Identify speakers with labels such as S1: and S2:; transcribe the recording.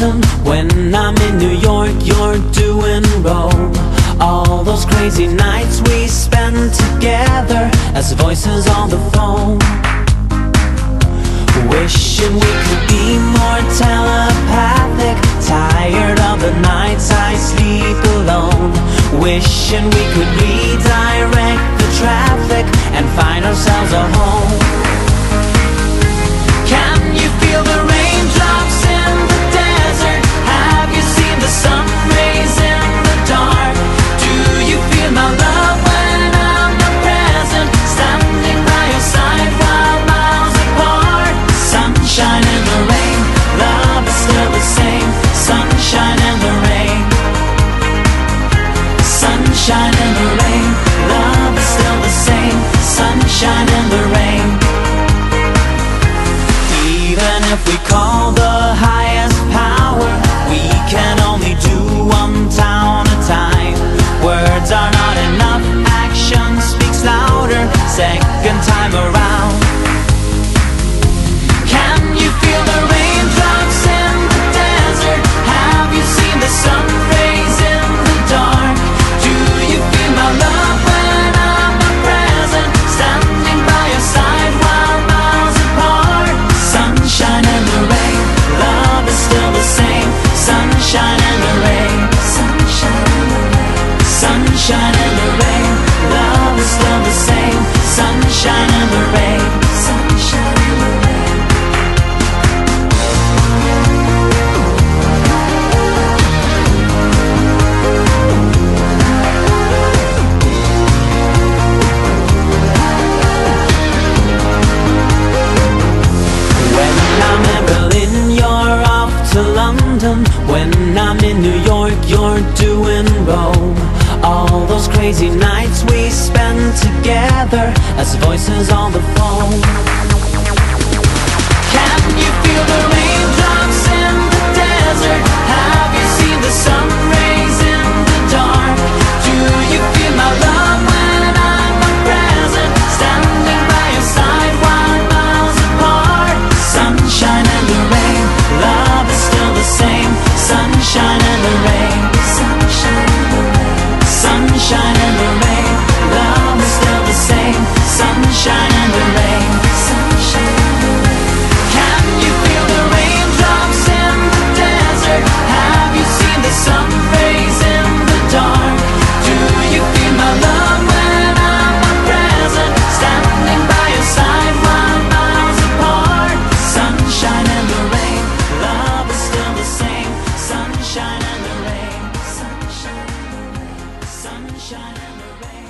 S1: London. When I'm in New York, you're doing Rome. All those crazy nights we spend together as voices on the phone. Wishing we could be more telepathic. Tired of the nights I sleep alone. Wishing we could redirect the traffic and find ourselves a home. Can you feel the raindrops in the desert? Have you seen the sun rays in the dark? Do you feel my love when I'm not present? Standing by your side while miles apart. Sunshine in the rain, love is still the same. Sunshine in the rain. Sunshine in the rain, love is still the same. Sunshine in the rain. Even if we call the highest power, we can only do one town at a time. Words are not enough, action speaks louder. Second time around. Can you feel the raindrops in the desert? Have you seen the sun rays in the dark? Do you feel my love when I'm not present? Standing by your side while miles apart. Sunshine in the rain, love is still the same. Sunshine in the rain. Sunshine in the rain. Sunshine in the rain, love is still the same. Sunshine in the rain. Sunshine in the rain. London. When I'm in New York, you're doing Rome. All those crazy nights we spend together as voices on the phone. Can you feel the raindrops in the desert? Have you seen the sun rays in the dark? Do you feel my love when I'm not present? Standing by your side while miles apart. Sunshine in the rain, love is still the same. Sunshine in the rain. Sunshine in the rain. Sunshine in the rain, love is still the same. Sunshine in the rain. Sunshine in the rain. Can you feel the raindrops in the desert? Have you seen the sun rays in the dark? Do you feel my love when I'm not present? Standing by your side while miles apart. Sunshine in the rain, love is still the same. Sunshine in the rain. Sunshine in the rain. Sunshine in the rain.